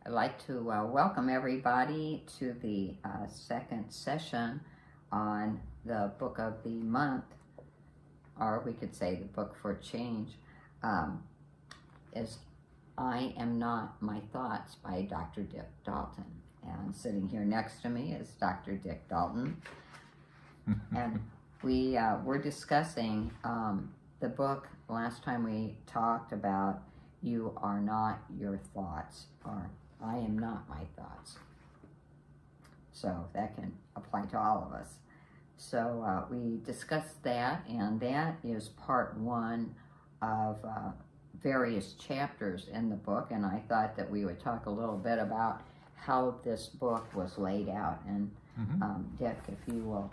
I'd like to welcome everybody to the second session on the book of the month, or we could say the book for change, is I Am Not My Thoughts by Dr. Dick Dalton. And sitting here next to me is Dr. Dick Dalton. And we were discussing the book last time we talked about You Are Not Your Thoughts, or I Am Not My Thoughts. So that can apply to all of us. So we discussed that, and that is part one of various chapters in the book, and I thought that we would talk a little bit about how this book was laid out. And Dick, if you will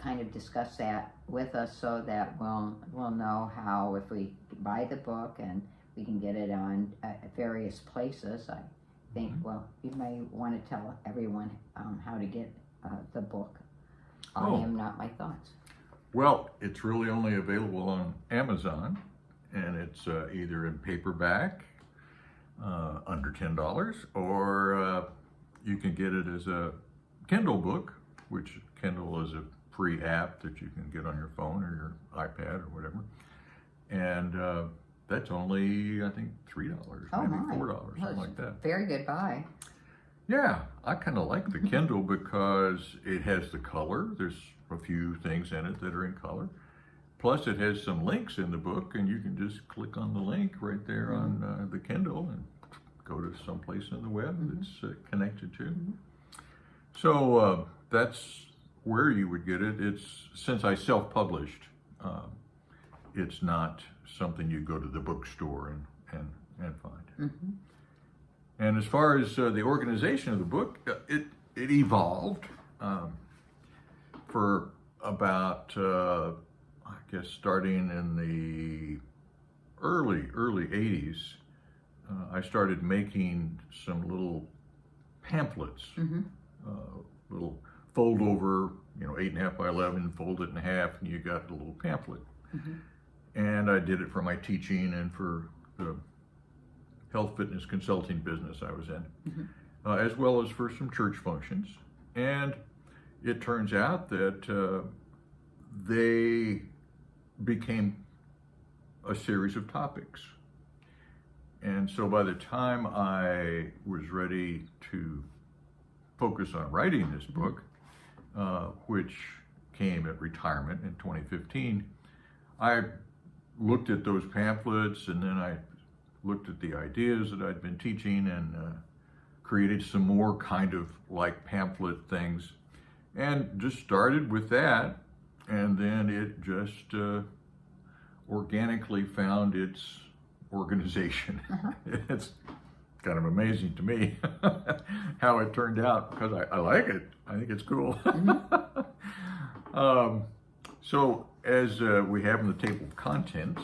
kind of discuss that with us so that we'll know how, if we buy the book and we can get it on various places. I think, well, you may want to tell everyone how to get the book, I Am Not My Thoughts. Well, it's really only available on Amazon, and it's either in paperback, under $10, or you can get it as a Kindle book, which Kindle is a free app that you can get on your phone or your iPad or whatever. And that's only, I think, $3, maybe $4, something like that. Very good buy. Yeah, I kind of like the Kindle because it has the color. There's a few things in it that are in color. Plus, it has some links in the book, and you can just click on the link right there on the Kindle and go to some place in the web that's connected to. So that's where you would get it. It's, since I self-published, it's not something you go to the bookstore and find. And as far as the organization of the book, it evolved for about, I guess, starting in the early 80s, I started making some little pamphlets, little fold over, 8.5 by 11, fold it in half, and you got a little pamphlet. And I did it for my teaching and for the health fitness consulting business I was in, as well as for some church functions. And it turns out that they became a series of topics. And so by the time I was ready to focus on writing this book, which came at retirement in 2015, I looked at those pamphlets, and then I looked at the ideas that I'd been teaching and created some more kind of like pamphlet things, and just started with that. And then it just organically found its organization. It's kind of amazing to me how it turned out, because I like it. I think it's cool. So as we have in the table of contents,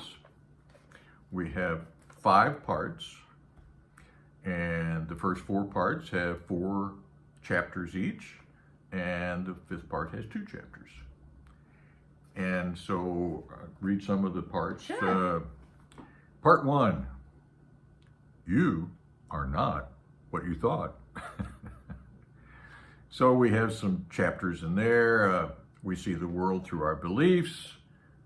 we have 5 parts, and the first 4 parts have 4 chapters each, and the 5th part has 2 chapters. And so read some of the parts. Sure. Part 1, you are not what you thought. So we have some chapters in there. We see the world through our beliefs.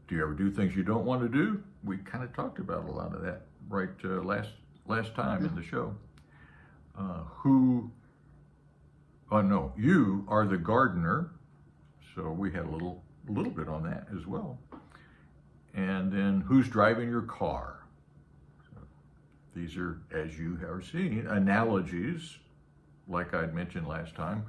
Do you ever do things you don't want to do? We kind of talked about a lot of that right last time in the show. You are the gardener. So we had a little bit on that as well. And then who's driving your car? So these are, as you are seeing, analogies, like I'd mentioned last time.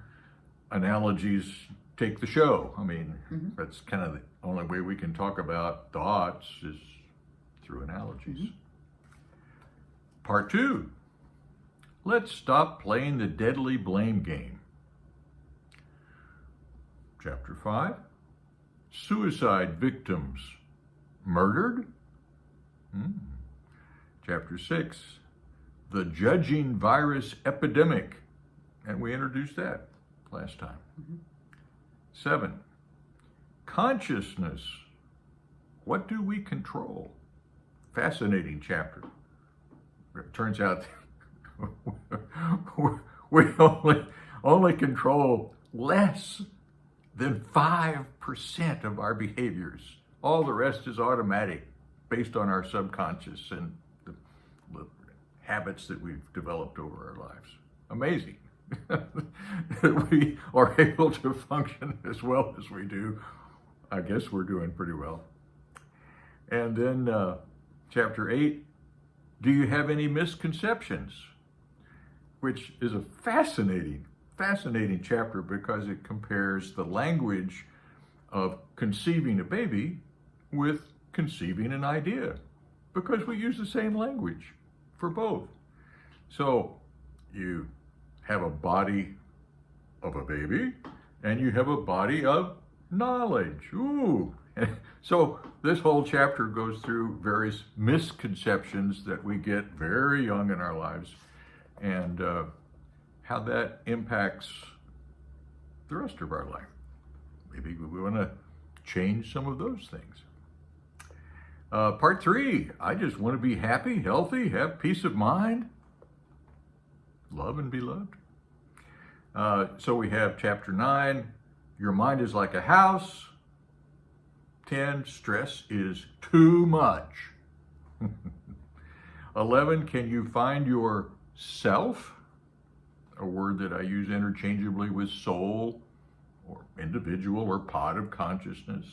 Analogies take the show. I mean, that's kind of the only way we can talk about thoughts is through analogies. Part 2, let's stop playing the deadly blame game. Chapter 5, suicide victims murdered. Chapter 6, the judging virus epidemic. And we introduced that last time. 7, consciousness. What do we control? Fascinating chapter. It turns out we only control less than 5% of our behaviors. All the rest is automatic, based on our subconscious and the habits that we've developed over our lives. Amazing that we are able to function as well as we do. I guess we're doing pretty well. And then chapter 8, do you have any misconceptions? Which is a fascinating chapter because it compares the language of conceiving a baby with conceiving an idea, because we use the same language for both. So you have a body of a baby and you have a body of knowledge. Ooh. So this whole chapter goes through various misconceptions that we get very young in our lives, and how that impacts the rest of our life. Maybe we want to change some of those things. Part 3, I just want to be happy, healthy, have peace of mind, love and be loved. So we have chapter 9, your mind is like a house. 10, stress is too much. 11, can you find yourself? A word that I use interchangeably with soul or individual or pod of consciousness.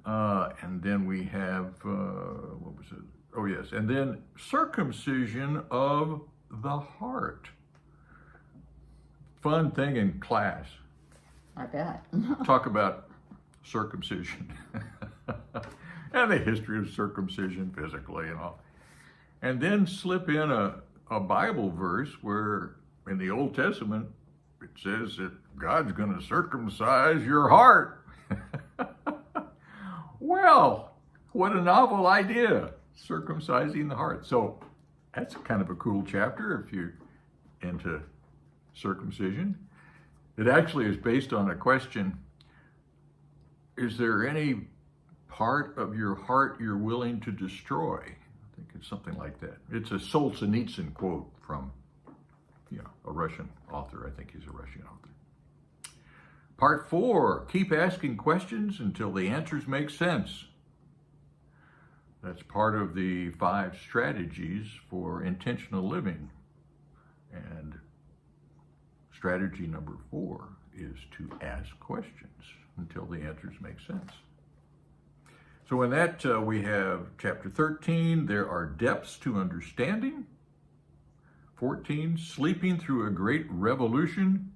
And then we have, what was it? Oh yes, and then circumcision of the heart. Fun thing in class. I bet. Talk about circumcision and the history of circumcision physically and all. And then slip in a Bible verse where in the Old Testament it says that God's going to circumcise your heart. Well, what a novel idea, circumcising the heart. So that's kind of a cool chapter if you're into circumcision. It actually is based on a question: is there any part of your heart you're willing to destroy? I think it's something like that. It's a Solzhenitsyn quote from, a Russian author. I think he's a Russian author. Part 4, keep asking questions until the answers make sense. That's part of the 5 strategies for intentional living. And strategy number 4 is to ask questions until the answers make sense. So in that, we have chapter 13, there are depths to understanding. 14, sleeping through a great revolution,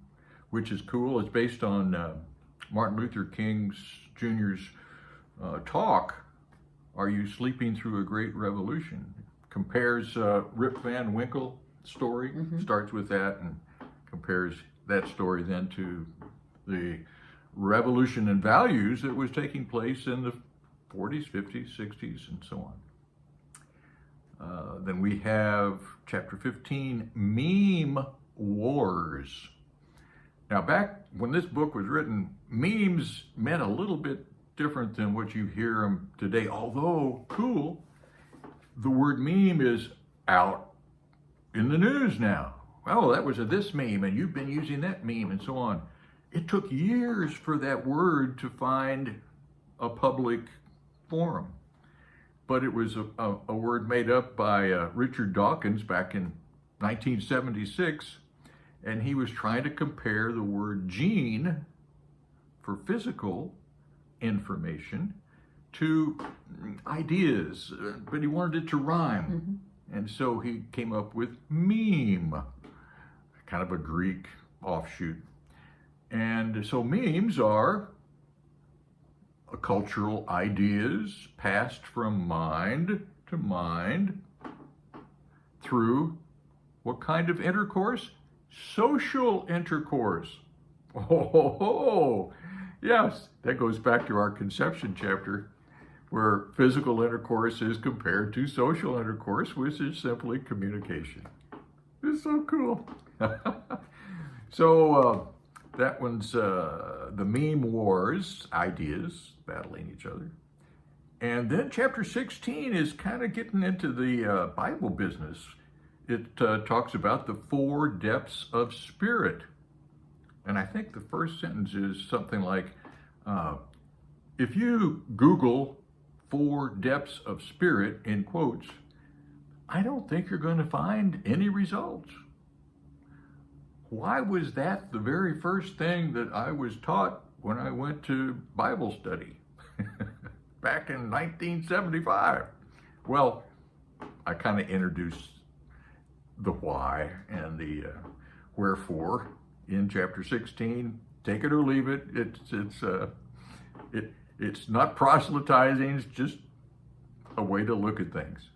which is cool. It's based on Martin Luther King Jr.'s talk, Are You Sleeping Through a Great Revolution? Compares Rip Van Winkle story, starts with that, and compares that story then to the revolution in values that was taking place in the 40s, 50s, 60s, and so on. Then we have chapter 15, Meme Wars. Now, back when this book was written, memes meant a little bit different than what you hear them today. Although, cool, the word meme is out in the news now. Oh, that was this meme, and you've been using that meme, and so on. It took years for that word to find a public forum. But it was a word made up by Richard Dawkins back in 1976, and he was trying to compare the word gene for physical information to ideas, but he wanted it to rhyme. And so he came up with meme, kind of a Greek offshoot. And so memes are cultural ideas passed from mind to mind through what kind of intercourse? Social intercourse. Oh, yes, that goes back to our conception chapter, where physical intercourse is compared to social intercourse, which is simply communication. It's so cool. So that one's the meme wars, ideas battling each other. And then chapter 16 is kind of getting into the Bible business. it talks about the 4 depths of spirit. And I think the first sentence is something like, if you Google 4 depths of spirit in quotes, I don't think you're going to find any results. Why was that the very first thing that I was taught when I went to Bible study back in 1975? Well, I kind of introduced the why and the wherefore in chapter 16. Take it or leave it. It's not proselytizing. It's just a way to look at things.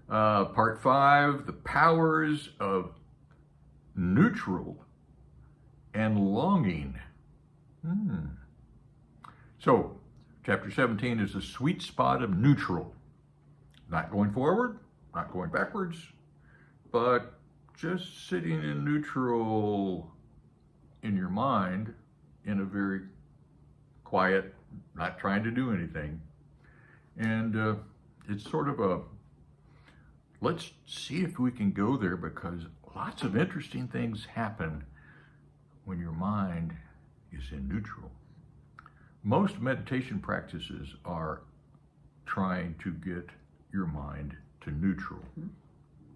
Part 5, the powers of neutral and longing. So, chapter 17 is the sweet spot of neutral. Not going forward, not going backwards, but just sitting in neutral in your mind in a very quiet, not trying to do anything. And it's sort of a, let's see if we can go there, because lots of interesting things happen when your mind is in neutral. Most meditation practices are trying to get your mind to neutral,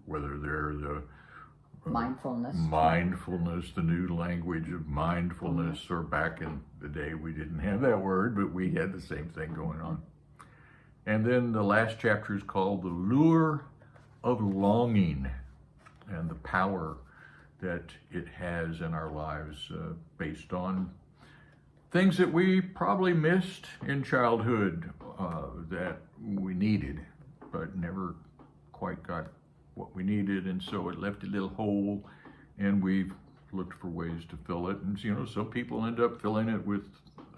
whether they're the mindfulness, the new language of mindfulness, or back in the day we didn't have that word, but we had the same thing going on. And then the last chapter is called The Lure of Longing, and the power that it has in our lives based on things that we probably missed in childhood that we needed, but never quite got what we needed, and so it left a little hole, and we've looked for ways to fill it. And some people end up filling it with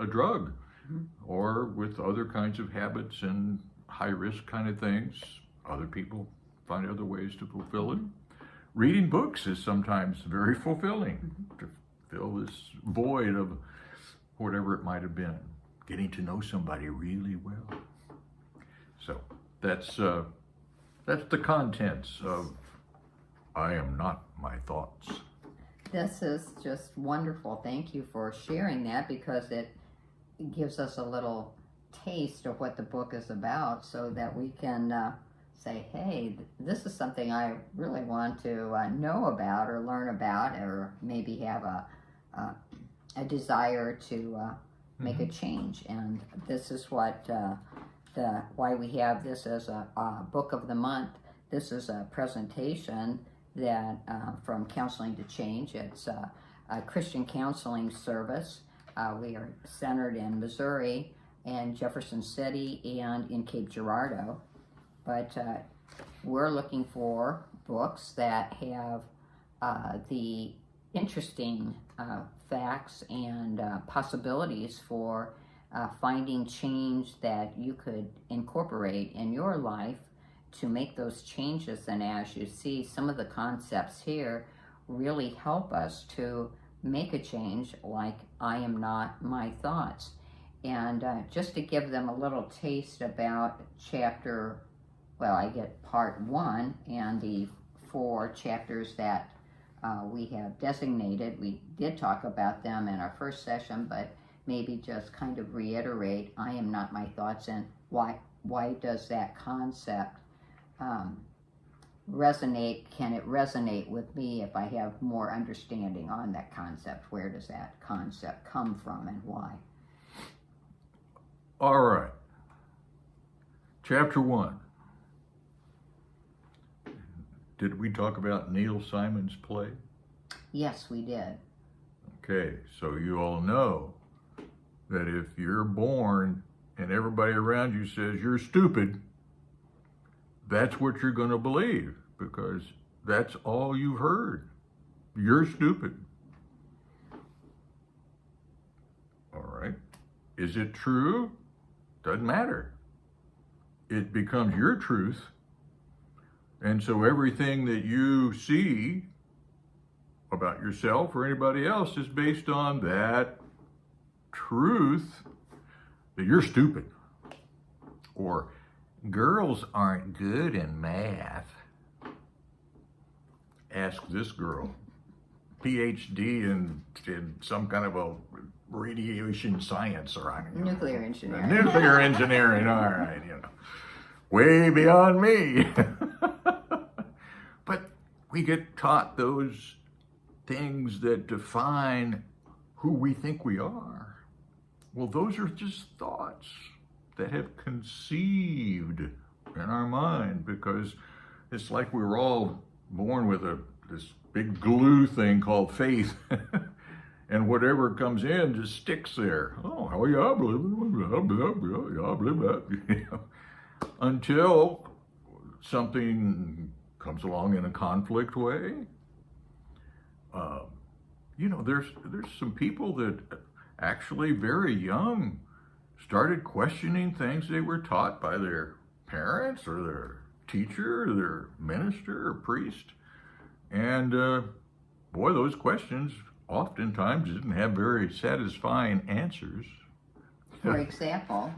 a drug or with other kinds of habits and high-risk kind of things. Other people find other ways to fulfill it. Reading books is sometimes very fulfilling to fill this void of whatever it might have been. Getting to know somebody really well. So that's the contents of I Am Not My Thoughts. This is just wonderful. Thank you for sharing that, because it gives us a little taste of what the book is about, so that we can say, hey, this is something I really want to know about or learn about, or maybe have a desire to make a change. And this is what why we have this as a book of the month. This is a presentation that from Counseling to Change. It's a Christian counseling service. We are centered in Missouri and Jefferson City and in Cape Girardeau. But we're looking for books that have the interesting facts and possibilities for finding change that you could incorporate in your life to make those changes. And as you see, some of the concepts here really help us to make a change, like I am not my thoughts. And just to give them a little taste about I get part 1 and the 4 chapters that we have designated. We did talk about them in our first session, but maybe just kind of reiterate I am not my thoughts, and why does that concept resonate? Can it resonate with me if I have more understanding on that concept? Where does that concept come from and why? All right. Chapter 1. Did we talk about Neil Simon's play? Yes, we did. Okay, so you all know that if you're born and everybody around you says you're stupid, that's what you're going to believe, because that's all you've heard. You're stupid. All right. Is it true? Doesn't matter. It becomes your truth. And so everything that you see about yourself or anybody else is based on that truth that you're stupid, or girls aren't good in math. ask this girl, PhD in some kind of a radiation science or I don't know, Nuclear engineering. nuclear engineering. All right, way beyond me. But we get taught those things that define who we think we are. Well, those are just thoughts that have conceived in our mind, because it's like we were all born with this big glue thing called faith. And whatever comes in just sticks there. Oh yeah, I believe it. Yeah, I believe that. Until something comes along in a conflict way. There's some people that actually very young started questioning things they were taught by their parents or their teacher or their minister or priest. And boy, those questions oftentimes didn't have very satisfying answers. For example.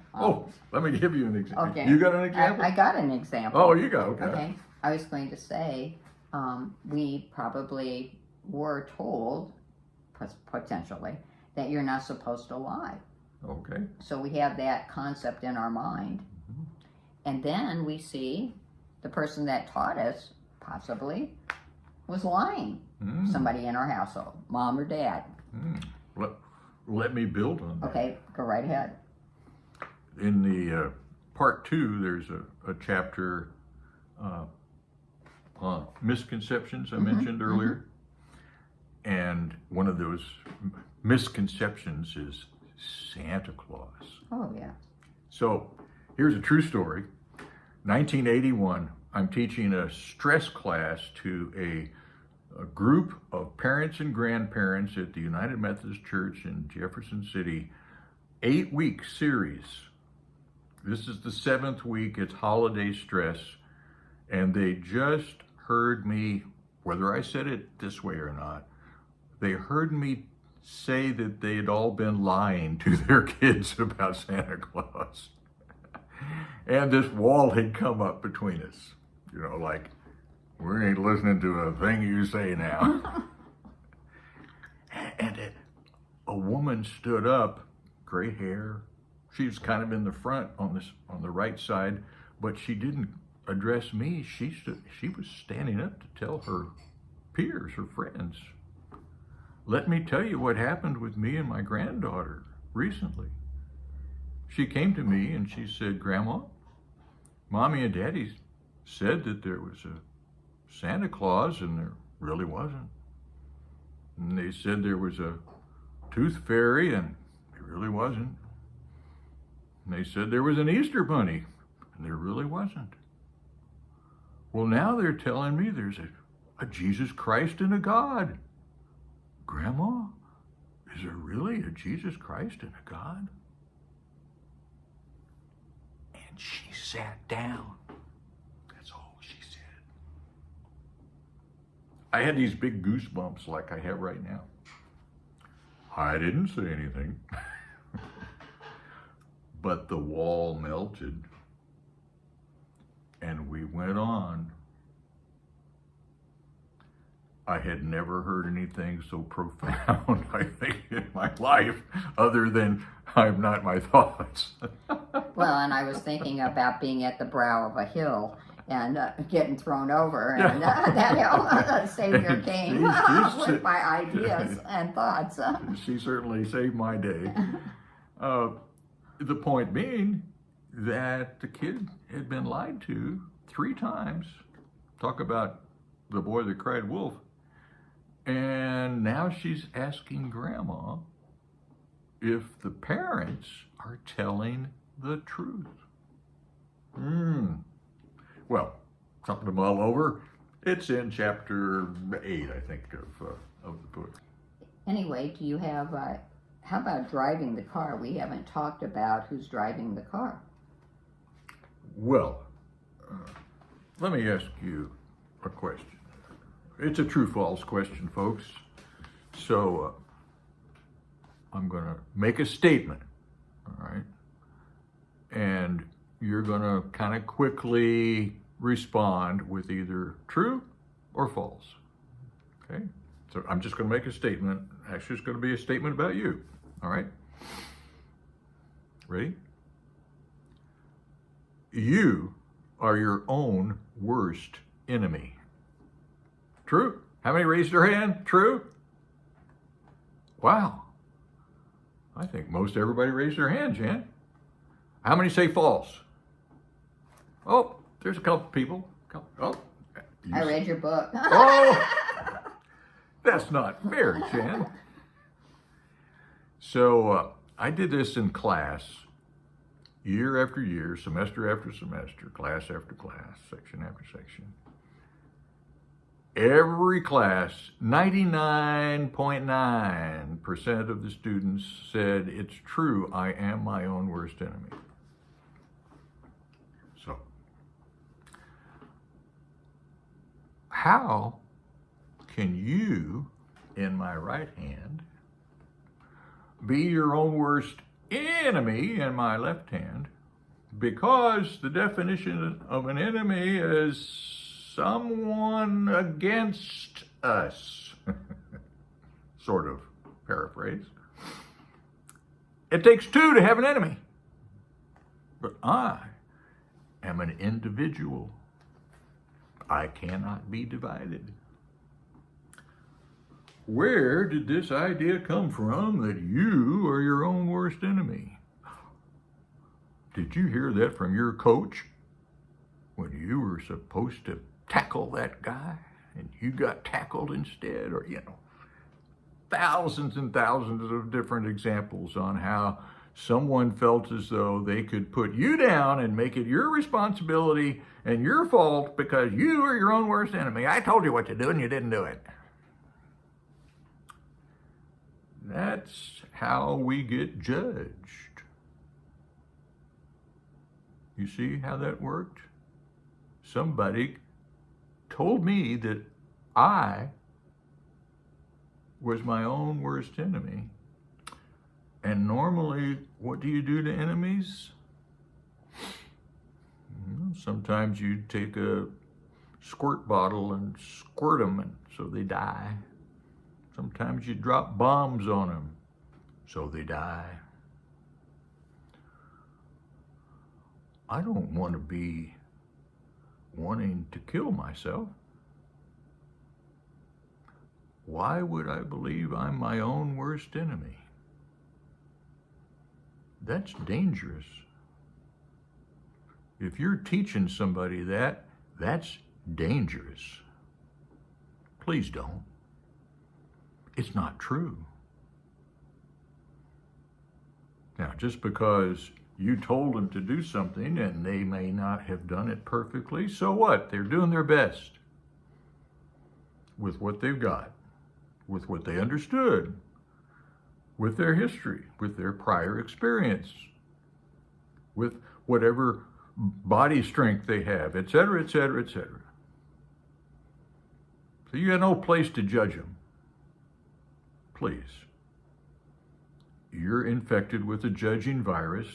Let me give you an example. Okay. You got an example? I got an example. Oh, you got, okay. Okay. I was going to say, we probably were told, potentially, that you're not supposed to lie. Okay. So we have that concept in our mind. Mhm. And then we see the person that taught us, possibly, was lying. Somebody in our household, mom or dad. Let me build on that. Okay, go right ahead. In the part 2, there's a chapter on misconceptions I mentioned earlier. And one of those misconceptions is Santa Claus. Oh, yeah. So here's a true story. 1981, I'm teaching a stress class to a group of parents and grandparents at the United Methodist Church in Jefferson City, 8-week series. This is the 7th week. It's holiday stress. And they just heard me, whether I said it this way or not, they heard me say that they had all been lying to their kids about Santa Claus. And this wall had come up between us. Like, we ain't listening to a thing you say now. And a woman stood up, gray hair. She was kind of in the front on the right side, but she didn't address me. She was standing up to tell her peers, her friends, let me tell you what happened with me and my granddaughter recently. She came to me and she said, Grandma, Mommy and Daddy said that there was a Santa Claus and there really wasn't. And they said there was a tooth fairy and there really wasn't. And they said there was an Easter bunny and there really wasn't. Well, now they're telling me there's a Jesus Christ and a God. Grandma, is there really a Jesus Christ and a God? And she sat down. That's all she said. I had these big goosebumps like I have right now. I didn't say anything. But the wall melted. And we went on. I had never heard anything so profound, I think, in my life, other than I'm not my thoughts. Well, and I was thinking about being at the brow of a hill and getting thrown over, and that helped. Savior came with my ideas and thoughts. She certainly saved my day. The point being that the kid had been lied to 3 times. Talk about the boy that cried wolf. And now she's asking Grandma if the parents are telling the truth. Well, something to mull over. It's in chapter 8, I think, of the book. Anyway, do you have, how about driving the car? We haven't talked about who's driving the car. Well, let me ask you a question. It's a true-false question, folks. So I'm going to make a statement, all right? And you're going to kind of quickly respond with either true or false. Okay? So I'm just going to make a statement. Actually, it's going to be a statement about you. All right? Ready? You are your own worst enemy. True? How many raised their hand? True? Wow. I think most everybody raised their hand, Jan. How many say false? Oh, there's a couple people. Oh, I read your book. Oh, that's not fair, Jan. So I did this in class, year after year, semester after semester, class after class, section after section. Every class, 99.9% of the students said, it's true, I am my own worst enemy. So, how can you, in my right hand, be your own worst enemy in my left hand? Because the definition of an enemy is someone against us. Sort of paraphrase. It takes two to have an enemy. But I am an individual. I cannot be divided. Where did this idea come from that you are your own worst enemy? Did you hear that from your coach when you were supposed to tackle that guy and you got tackled instead? Or, thousands and thousands of different examples on how someone felt as though they could put you down and make it your responsibility and your fault because you are your own worst enemy. I told you what to do and you didn't do it. That's how we get judged. You see how that worked? Somebody told me that I was my own worst enemy. And normally, what do you do to enemies? Sometimes you take a squirt bottle and squirt them and so they die. Sometimes you drop bombs on them so they die. I don't want to be wanting to kill myself. Why would I believe I'm my own worst enemy? That's dangerous. If you're teaching somebody that, that's dangerous. Please don't. It's not true. Now, just because you told them to do something and they may not have done it perfectly, so what? They're doing their best with what they've got, with what they understood, with their history, with their prior experience, with whatever body strength they have, etc., etc., etc. So you got no place to judge them. Please. You're infected with a judging virus.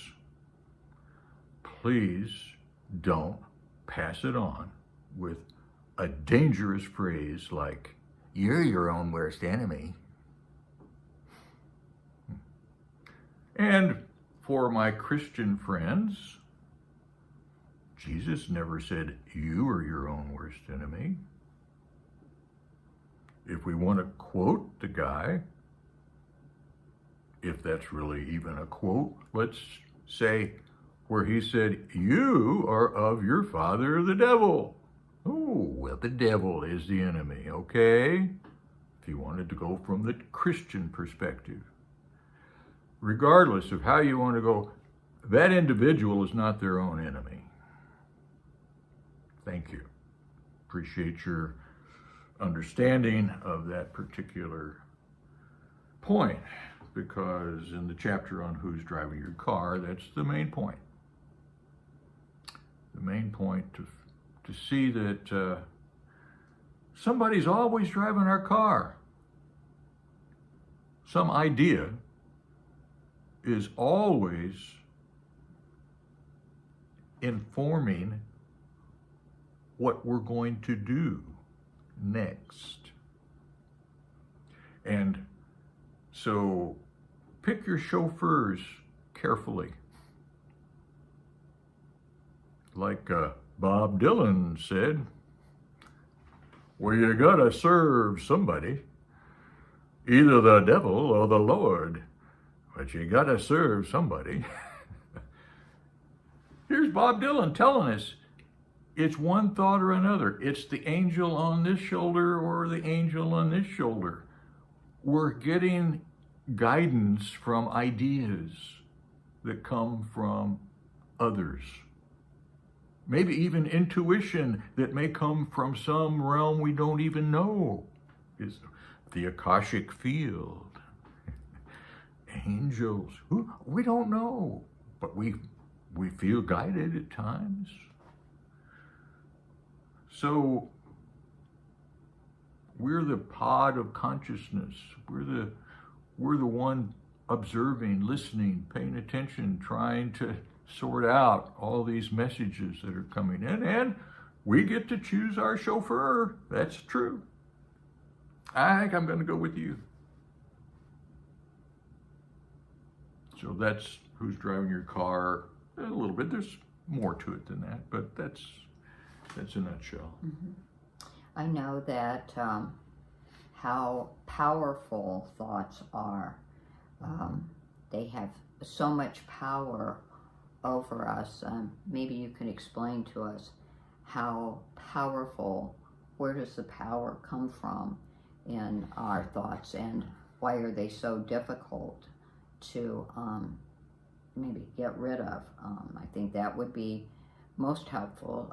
Please don't pass it on with a dangerous phrase like, you're your own worst enemy. And for my Christian friends, Jesus never said, you are your own worst enemy. If we want to quote the guy, if that's really even a quote, let's say where he said, you are of your father the devil. Oh, well, the devil is the enemy, okay? If you wanted to go from the Christian perspective. Regardless of how you want to go, that individual is not their own enemy. Thank you. Appreciate your understanding of that particular point, because in the chapter on who's driving your car, that's the main point. The main point to see that somebody's always driving our car. Some idea is always informing what we're going to do next. And so pick your chauffeurs carefully. Like Bob Dylan said, well, you gotta serve somebody, either the devil or the Lord, but you gotta serve somebody. Here's Bob Dylan telling us, it's one thought or another. It's the angel on this shoulder or the angel on this shoulder. We're getting guidance from ideas that come from others. Maybe even intuition that may come from some realm we don't even know. Is the Akashic field. Angels. We don't know, but we feel guided at times. So we're the pod of consciousness. We're the one observing, listening, paying attention, trying to sort out all these messages that are coming in, and we get to choose our chauffeur. That's true. I think I'm going to go with you. So that's who's driving your car. A little bit. There's more to it than that, but that's a nutshell. Mm-hmm. I know that how powerful thoughts are. They have so much power over us. Maybe you can explain to us how powerful, where does the power come from in our thoughts, and why are they so difficult to maybe get rid of? I think that would be most helpful,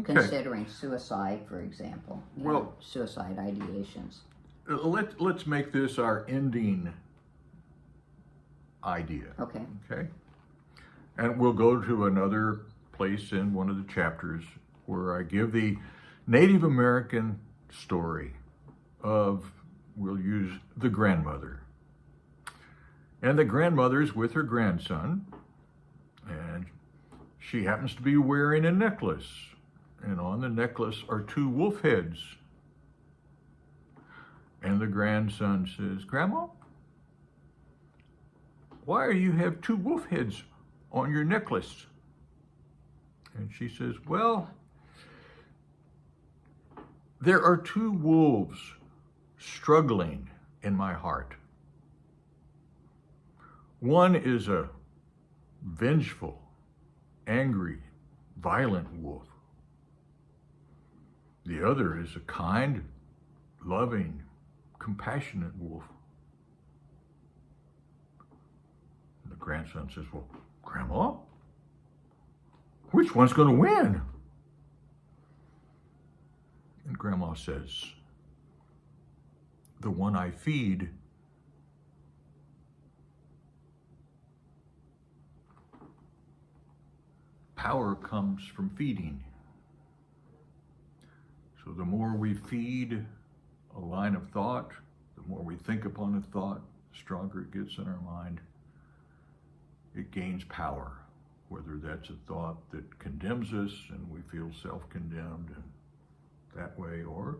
considering suicide, for example. Well, suicide ideations. Let's make this our ending idea. Okay. Okay? And we'll go to another place in one of the chapters where I give the Native American story of, we'll use the grandmother. And the grandmother's with her grandson, and she happens to be wearing a necklace. And on the necklace are two wolf heads. And the grandson says, Grandma, why do you have two wolf heads on your necklace? And she says, well, there are two wolves struggling in my heart. One is a vengeful, angry, violent wolf. The other is a kind, loving, compassionate wolf. And the grandson says, well, Grandma, which one's going to win? And Grandma says, the one I feed. Power comes from feeding. So the more we feed a line of thought, the more we think upon a thought, the stronger it gets in our mind. It gains power, whether that's a thought that condemns us and we feel self-condemned and that way, or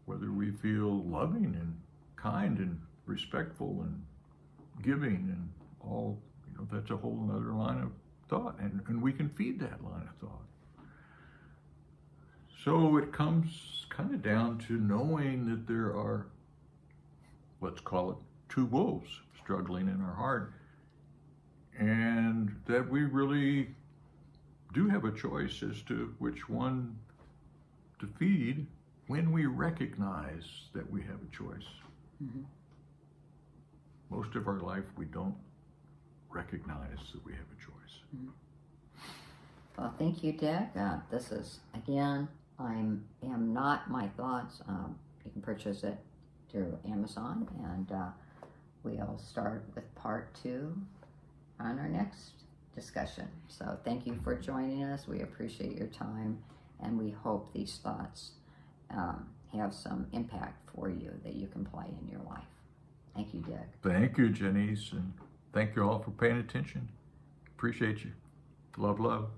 whether we feel loving and kind and respectful and giving and all, that's a whole other line of thought, and we can feed that line of thought. So it comes kind of down to knowing that there are, let's call it, two wolves struggling in our heart, and that we really do have a choice as to which one to feed when we recognize that we have a choice. Mm-hmm. Most of our life we don't recognize that we have a choice. Mm-hmm. Well, thank you, Dick. This is, again, I am not my thoughts. You can purchase it through Amazon, and we'll start with part 2 on our next discussion. So thank you for joining us. We appreciate your time, and we hope these thoughts have some impact for you that you can apply in your life. Thank you, Dick. Thank you, Janice, and thank you all for paying attention. Appreciate you. Love, love.